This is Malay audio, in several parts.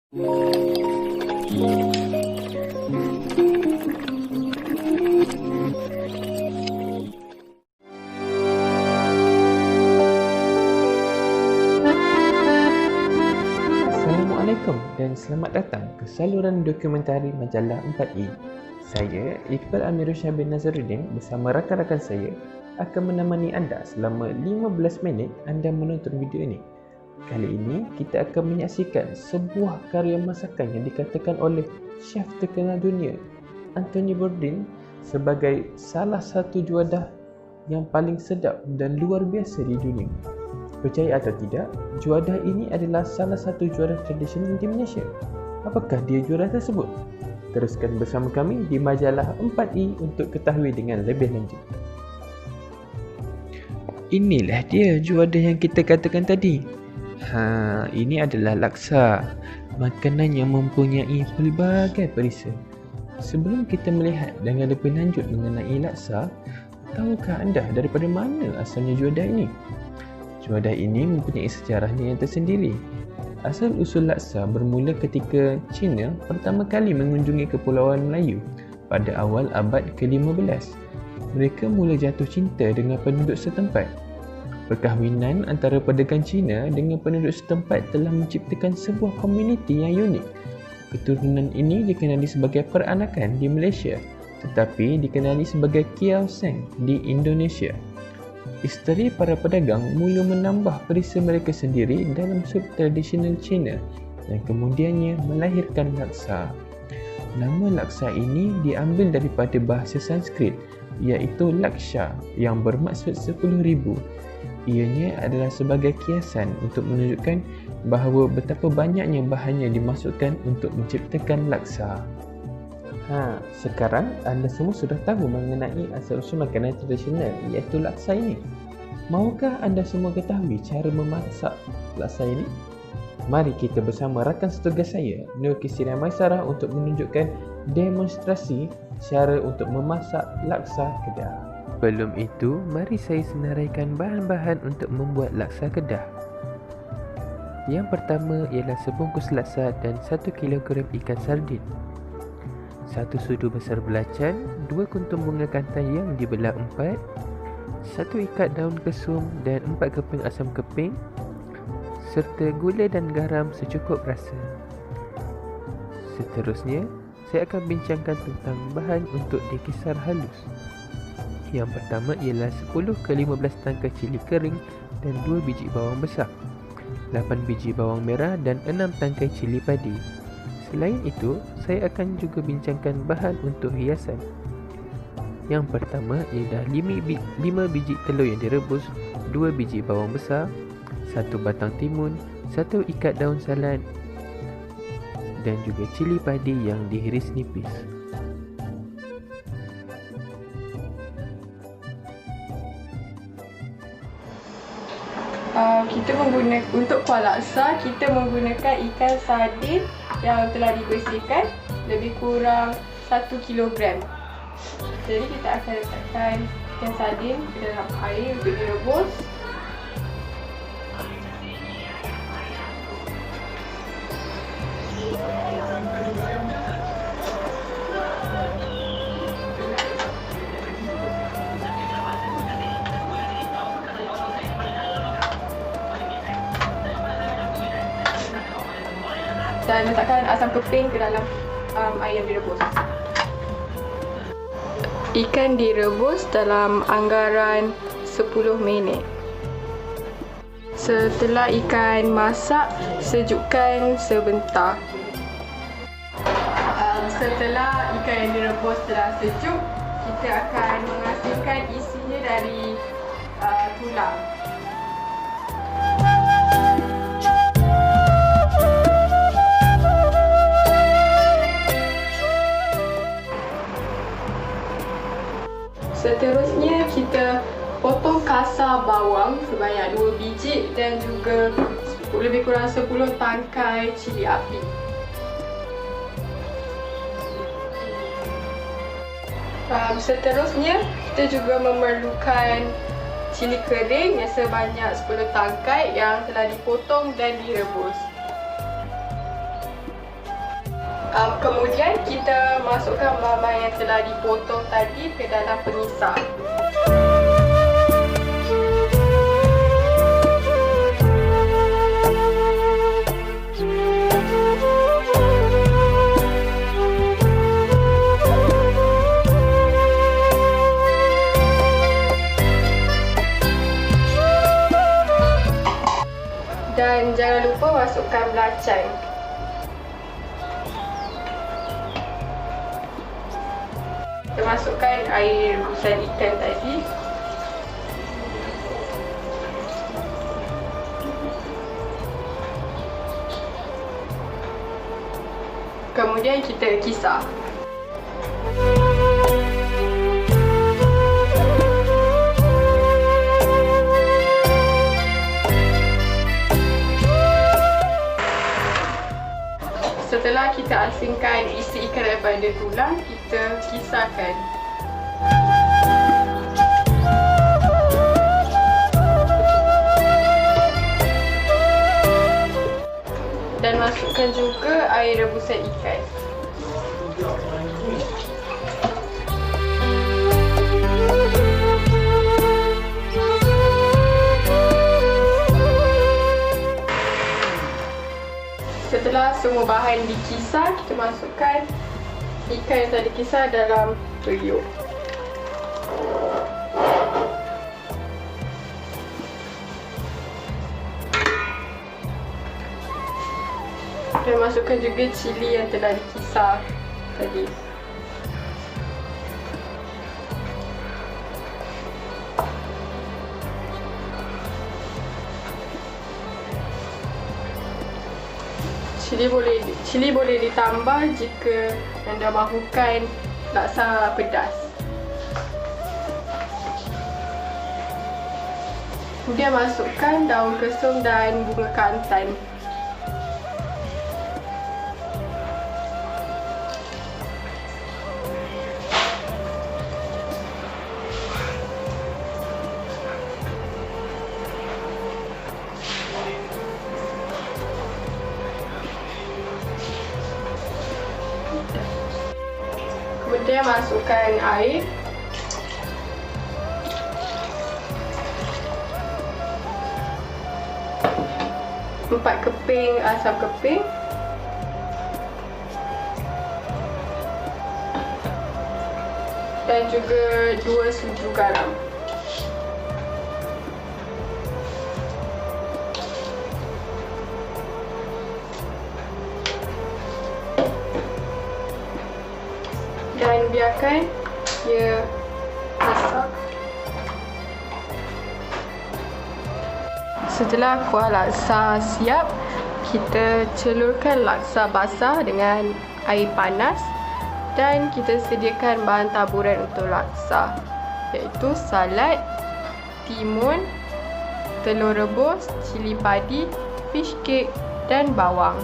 Assalamualaikum dan selamat datang ke saluran dokumentari majalah 4E. Saya, Iqbal Amirul Syah bin Nazaruddin bersama rakan-rakan saya akan menemani anda selama 15 minit anda menonton video ini. Kali ini kita akan menyaksikan sebuah karya masakan yang dikatakan oleh chef terkenal dunia Anthony Bourdain sebagai salah satu juadah yang paling sedap dan luar biasa di dunia. Percaya atau tidak, juadah ini adalah salah satu juadah tradisional di Malaysia. Apakah dia juadah tersebut? Teruskan bersama kami di majalah 4E untuk ketahui dengan lebih lanjut. Inilah dia juadah yang kita katakan tadi. Ini adalah laksa, makanan yang mempunyai pelbagai perisa. Sebelum kita melihat dengan lebih lanjut mengenai laksa, tahukah anda daripada mana asalnya juadah ini? Juadah ini mempunyai sejarahnya yang tersendiri. Asal-usul laksa bermula ketika China pertama kali mengunjungi Kepulauan Melayu pada awal abad ke-15. Mereka mula jatuh cinta dengan penduduk setempat. Perkahwinan antara pedagang Cina dengan penduduk setempat telah menciptakan sebuah komuniti yang unik. Keturunan ini dikenali sebagai peranakan di Malaysia, tetapi dikenali sebagai Kiau Seng di Indonesia. Isteri para pedagang mula menambah perisa mereka sendiri dalam sup tradisional Cina dan kemudiannya melahirkan laksa. Nama laksa ini diambil daripada bahasa Sanskrit iaitu laksha yang bermaksud 10,000. Ianya adalah sebagai kiasan untuk menunjukkan bahawa betapa banyaknya bahan yang dimasukkan untuk menciptakan laksa. Sekarang anda semua sudah tahu mengenai asal-usul makanan tradisional iaitu laksa ini. Maukah anda semua ketahui cara memasak laksa ini? Mari kita bersama rakan setugas saya, Nur Kisina Maisarah untuk menunjukkan demonstrasi cara untuk memasak laksa Kedah. Sebelum itu, mari saya senaraikan bahan-bahan untuk membuat laksa Kedah. Yang pertama ialah sebungkus laksa dan 1 kilogram ikan sardin, 1 sudu besar belacan, 2 kuntum bunga kantan yang dibelah 4, 1 ikat daun kesum dan 4 keping asam keping, serta gula dan garam secukup rasa. Seterusnya, saya akan bincangkan tentang bahan untuk dikisar halus. Yang pertama ialah 10 ke 15 tangkai cili kering dan 2 biji bawang besar, 8 biji bawang merah dan 6 tangkai cili padi. Selain itu, saya akan juga bincangkan bahan untuk hiasan. Yang pertama ialah 5 biji telur yang direbus, 2 biji bawang besar, 1 batang timun, 1 ikat daun salad dan juga cili padi yang dihiris nipis. Untuk kuah laksa, kita menggunakan ikan sardin yang telah dibersihkan lebih kurang 1 kilogram. Jadi kita akan letakkan ikan sardin ke dalam air untuk direbus. Dan letakkan asam keping ke dalam air yang direbus. Ikan direbus dalam anggaran 10 minit. Setelah ikan masak, sejukkan sebentar. Setelah ikan yang direbus telah sejuk, kita akan menghasilkan isinya dari tulang. Seterusnya kita potong kasar bawang sebanyak 2 biji dan juga lebih kurang 10 tangkai cili api. Seterusnya kita juga memerlukan cili kering yang sebanyak 10 tangkai yang telah dipotong dan direbus. Kemudian kita masukkan bahan-bahan yang telah dipotong tadi ke dalam pengisar. Dan jangan lupa masukkan belacan. Kita masukkan air rebusan ikan tadi. Kemudian kita kisar. Setelah kita asingkan isi ikan daripada tulang, kita kisarkan. Dan masukkan juga air rebusan ikan. Setelah semua bahan dikisar, kita masukkan ikan yang telah dikisar dalam periuk. Dan masukkan juga cili yang telah dikisar tadi. Cili boleh ditambah jika anda mahukan laksa pedas. Kemudian masukkan daun kesum dan bunga kantan. Kemudian masukkan air. Empat keping asam keping. Dan juga 2 sudu garam. Dan biarkan ia masak. Setelah kuah laksa siap, kita celurkan laksa basah dengan air panas dan kita sediakan bahan taburan untuk laksa, iaitu salad, timun, telur rebus, cili padi, fish cake dan bawang.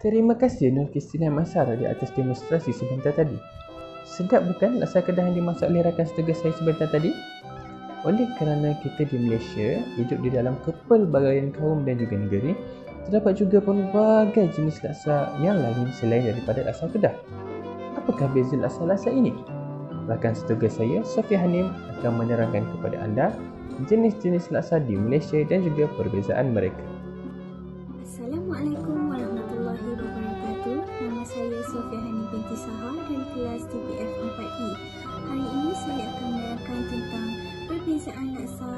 Terima kasih Nur Kristina Masar di atas demonstrasi sebentar tadi. Sedap bukan laksa Kedah yang dimasak oleh rakan setega saya sebentar tadi? Oleh kerana kita di Malaysia hidup di dalam kepelbagaian kaum dan juga negeri, terdapat juga pelbagai jenis laksa yang lain selain daripada laksa Kedah. Apakah beza laksa-laksa ini? Rakan setega saya, Sofia Hanim, akan menerangkan kepada anda jenis-jenis laksa di Malaysia dan juga perbezaan mereka. Assalamualaikum warahmatullahi wabarakatuh. Nama saya Sofia Hanim binti Saha dari kelas TPF 4E. Hari ini saya akan menerangkan tentang perbezaan laksa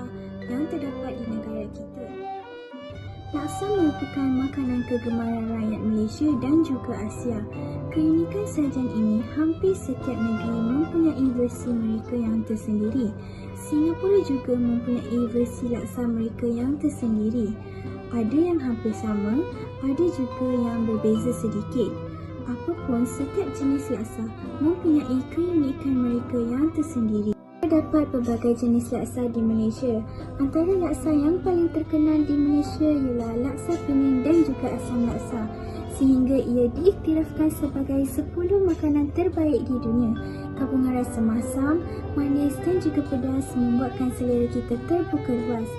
yang terdapat di negara kita. Laksa merupakan makanan kegemaran rakyat Malaysia dan juga Asia. Keunikan sajian ini, hampir setiap negeri mempunyai versi mereka yang tersendiri. Singapura juga mempunyai versi laksa mereka yang tersendiri. Ada yang hampir sama, ada juga yang berbeza sedikit. Apapun, setiap jenis laksa mempunyai keunikan mereka yang tersendiri. Pada Terdapat pelbagai jenis laksa di Malaysia. Antara laksa yang paling terkenal di Malaysia ialah laksa Penang dan juga asam laksa, sehingga ia diiktirafkan sebagai 10 makanan terbaik di dunia. Gabungan rasa masam, manis dan juga pedas membuatkan selera kita terbuka luas.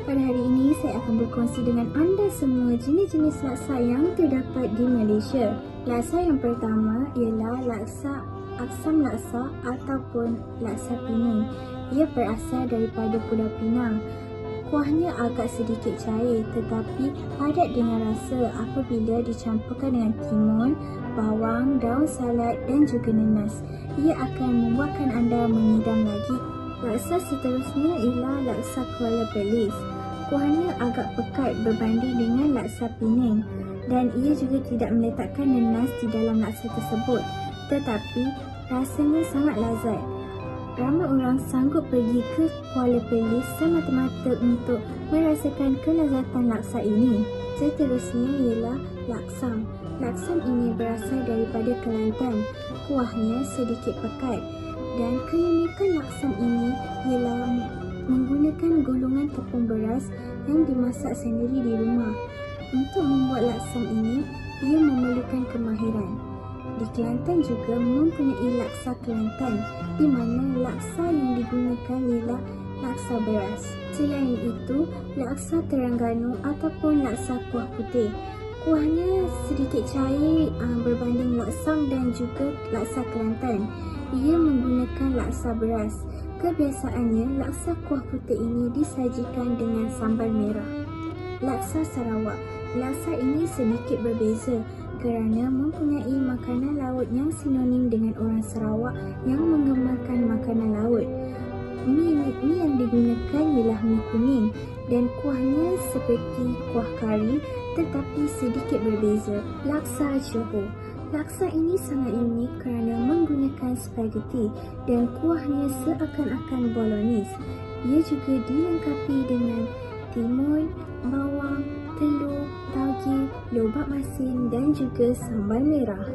Pada hari ini, saya akan berkongsi dengan anda semua jenis-jenis laksa yang terdapat di Malaysia. Laksa yang pertama ialah laksa asam laksa ataupun laksa Penang. Ia berasal daripada Pulau Pinang. Kuahnya agak sedikit cair tetapi padat dengan rasa apabila dicampurkan dengan timun, bawang, daun salad dan juga nanas. Ia akan membuatkan anda mengidam lagi. Laksa seterusnya ialah laksa Kuala Perlis. Kuahnya agak pekat berbanding dengan laksa Penang dan ia juga tidak meletakkan nanas di dalam laksa tersebut. Tetapi rasanya sangat lazat. Ramai orang sanggup pergi ke Kuala Perlis semata-mata untuk merasakan kelezatan laksa ini. Seterusnya ialah laksam. Laksam ini berasal daripada Kelantan. Kuahnya sedikit pekat dan keunikan laksam ini ialah menggunakan golongan tepung beras yang dimasak sendiri di rumah. Untuk membuat laksam ini, ia memerlukan kemahiran. Di Kelantan juga mempunyai laksa Kelantan, di mana laksa yang digunakan ialah laksa beras. Selain itu, laksa Terengganu ataupun laksa kuah putih. Kuahnya sedikit cair berbanding laksam dan juga laksa Kelantan. Ia menggunakan laksa beras. Kebiasaannya, laksa kuah putih ini disajikan dengan sambal merah. Laksa Sarawak. Laksa ini sedikit berbeza kerana mempunyai makanan laut yang sinonim dengan orang Sarawak yang menggembarkan makanan laut. Mi yang digunakan ialah mi kuning dan kuahnya seperti kuah kari tetapi sedikit berbeza. Laksa Johor. Laksa ini sangat unik kerana menggunakan spaghetti dan kuahnya seakan-akan bolognese. Ia juga dilengkapi dengan timun, bawang, telur, tauge, lobak masin dan juga sambal merah.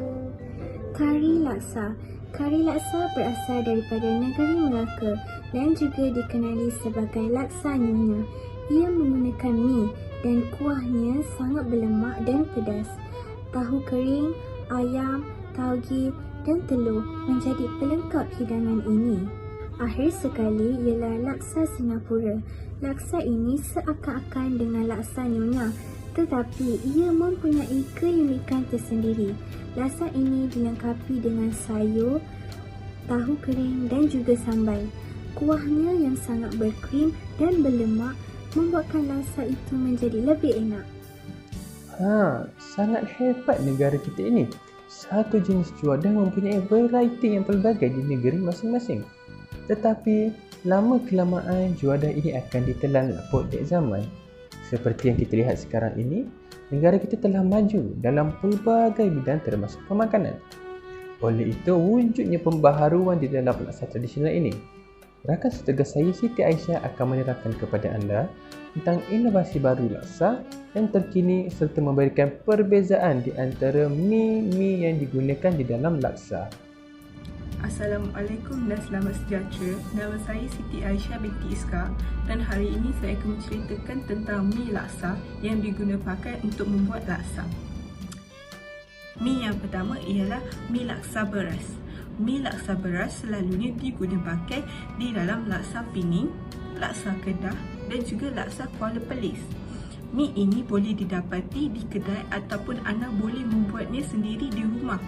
Kari laksa. Kari laksa berasal daripada negeri Melaka dan juga dikenali sebagai laksa nyonya. Ia menggunakan mi dan kuahnya sangat berlemak dan pedas. Tahu kering, ayam, tauge dan telur menjadi pelengkap hidangan ini. Akhir sekali ialah laksa Singapura. Laksa ini seakan-akan dengan laksa nyonya tetapi ia mempunyai keunikan tersendiri. Laksa ini dilengkapi dengan sayur, tahu kering dan juga sambal. Kuahnya yang sangat berkrim dan berlemak membuatkan laksa itu menjadi lebih enak. Sangat hebat negara kita ini. Satu jenis juadah mempunyai variety yang pelbagai di negeri masing-masing. Tetapi lama-kelamaan juadah ini akan ditelan laput dek zaman. Seperti yang kita lihat sekarang ini, negara kita telah maju dalam pelbagai bidang termasuk pemakanan. Oleh itu, wujudnya pembaharuan di dalam laksa tradisional ini. Rakan setugas saya Siti Aisyah akan menerangkan kepada anda tentang inovasi baru laksa yang terkini serta memberikan perbezaan di antara mi yang digunakan di dalam laksa. Assalamualaikum dan selamat sejahtera. Nama saya Siti Aisyah binti Iskak dan hari ini saya akan menceritakan tentang mi laksa yang diguna pakai untuk membuat laksa. Mi yang pertama ialah mi laksa beras. Mi laksa beras selalunya diguna pakai di dalam laksa Penang, laksa Kedah dan juga laksa Kuala Perlis. Mi ini boleh didapati di kedai ataupun anda boleh membuatnya sendiri di rumah.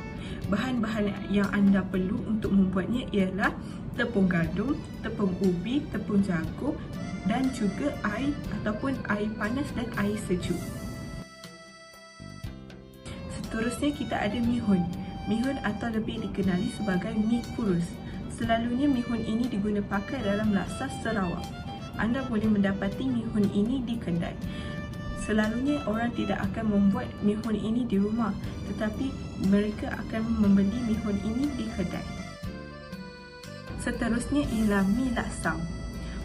Bahan-bahan yang anda perlu untuk membuatnya ialah tepung gandum, tepung ubi, tepung jagung dan juga air ataupun air panas dan air sejuk. Seterusnya kita ada mihun. Mihun atau lebih dikenali sebagai mi kurus. Selalunya mihun ini diguna pakai dalam laksa Sarawak. Anda boleh mendapati mihun ini di kedai. Selalunya orang tidak akan membuat mihun ini di rumah, tetapi mereka akan membeli mihun ini di kedai. Seterusnya ialah mi laksam.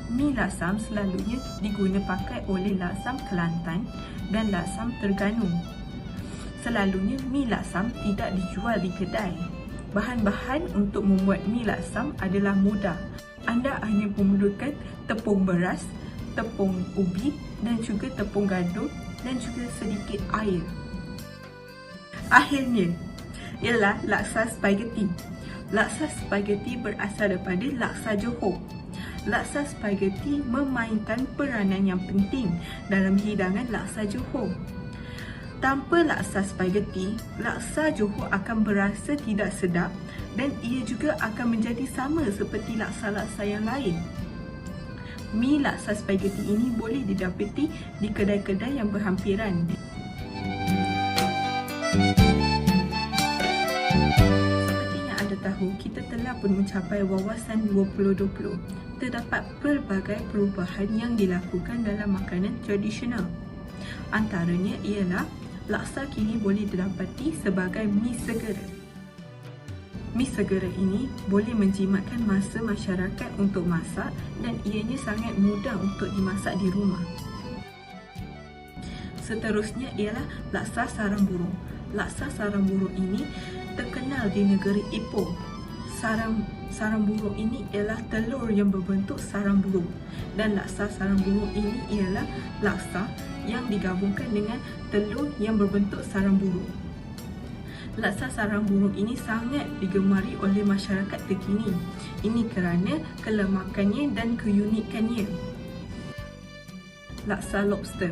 Mi laksam selalunya diguna pakai oleh laksam Kelantan dan laksam Terengganu. Selalunya mi laksam tidak dijual di kedai. Bahan-bahan untuk membuat mi laksam adalah mudah. anda hanya memerlukan tepung beras, tepung ubi dan juga tepung gandum dan juga sedikit air. Akhirnya ialah laksa spaghetti. Laksa spaghetti berasal daripada laksa Johor. Laksa spaghetti memainkan peranan yang penting dalam hidangan laksa Johor. Tanpa laksa spaghetti, laksa Johor akan berasa tidak sedap dan ia juga akan menjadi sama seperti laksa-laksa yang lain. Mi laksa spaghetti ini boleh didapati di kedai-kedai yang berhampiran. Seperti yang anda tahu, kita telah pun mencapai wawasan 2020. Terdapat pelbagai perubahan yang dilakukan dalam makanan tradisional. Antaranya ialah laksa kini boleh didapati sebagai mi segera. Mi segera ini boleh menjimatkan masa masyarakat untuk masak dan ianya sangat mudah untuk dimasak di rumah. Seterusnya ialah laksa sarang burung. Laksa sarang burung ini terkenal di negeri Ipoh. Sarang burung ini ialah telur yang berbentuk sarang burung dan laksa sarang burung ini ialah laksa yang digabungkan dengan telur yang berbentuk sarang burung. Laksa sarang burung ini sangat digemari oleh masyarakat terkini. Ini kerana kelemakannya dan keunikannya. Laksa lobster.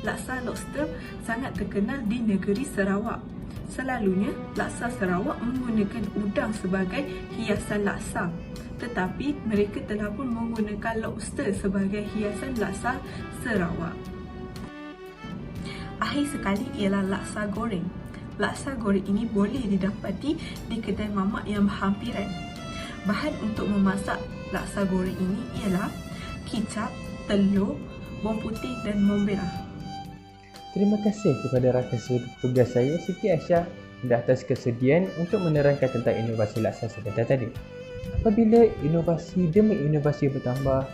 Laksa lobster sangat terkenal di negeri Sarawak. Selalunya, laksa Sarawak menggunakan udang sebagai hiasan laksa. Tetapi, mereka telah pun menggunakan lobster sebagai hiasan laksa Sarawak. Akhir sekali ialah laksa goreng. Laksa goreng ini boleh didapati di kedai mamak yang berhampiran. Bahan untuk memasak laksa goreng ini ialah kicap, telur, bawang putih dan bawang merah. Terima kasih kepada rakan tugas saya Siti Aisyah di atas kesediaan untuk menerangkan tentang inovasi laksa sebentar tadi. Apabila inovasi demi inovasi bertambah,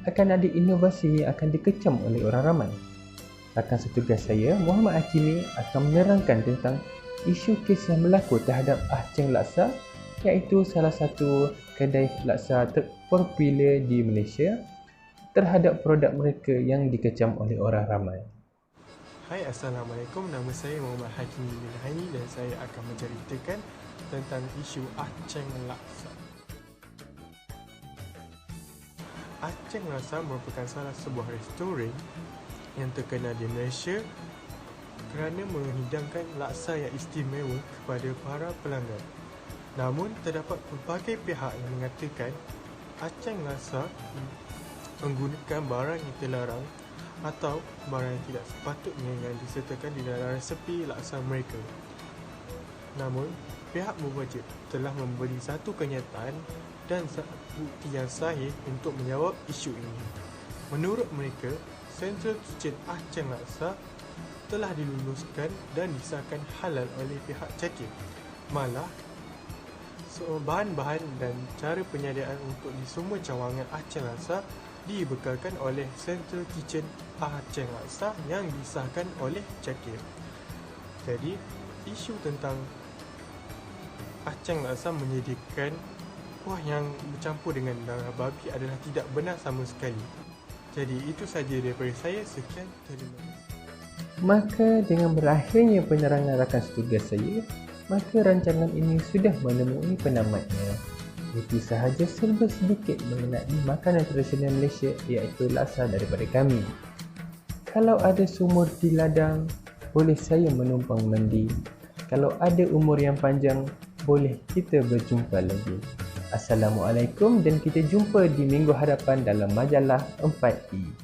akan ada inovasi yang akan dikecam oleh orang ramai. Rakan setugas saya, Muhammad Hakimi, akan menerangkan tentang isu kes yang berlaku terhadap Cheng Laksa, iaitu salah satu kedai laksa terpopular di Malaysia, terhadap produk mereka yang dikecam oleh orang ramai. Hai, Assalamualaikum. Nama saya Muhammad Hakimi bin Hani dan saya akan menceritakan tentang isu Cheng Laksa. Cheng Laksa merupakan salah sebuah restoran yang terkenal di Malaysia kerana menghidangkan laksa yang istimewa kepada para pelanggan. Namun, terdapat pelbagai pihak yang mengatakan Cheng Laksa menggunakan barang yang terlarang atau barang yang tidak sepatutnya yang disertakan di dalam resepi laksa mereka. Namun, pihak berwajib telah memberi satu kenyataan dan bukti yang sahih untuk menjawab isu ini. Menurut mereka, Central Kitchen Cheng Laksa telah diluluskan dan disahkan halal oleh pihak CAKIM. Malah, bahan-bahan dan cara penyediaan untuk di semua cawangan Cheng Laksa dibekalkan oleh Central Kitchen Cheng Laksa yang disahkan oleh CAKIM. Jadi, isu tentang Cheng Laksa menyediakan kuah yang bercampur dengan darah babi adalah tidak benar sama sekali. Jadi, itu sahaja daripada saya. Sekian, terima kasih. Maka dengan berakhirnya penerangan rakan setugas saya, maka rancangan ini sudah menemui penamatnya. Itu sahaja serba sedikit mengenai makanan tradisional Malaysia, iaitu laksa daripada kami. Kalau ada sumur di ladang, boleh saya menumpang mandi. Kalau ada umur yang panjang, boleh kita berjumpa lagi. Assalamualaikum dan kita jumpa di minggu hadapan dalam majalah 4E.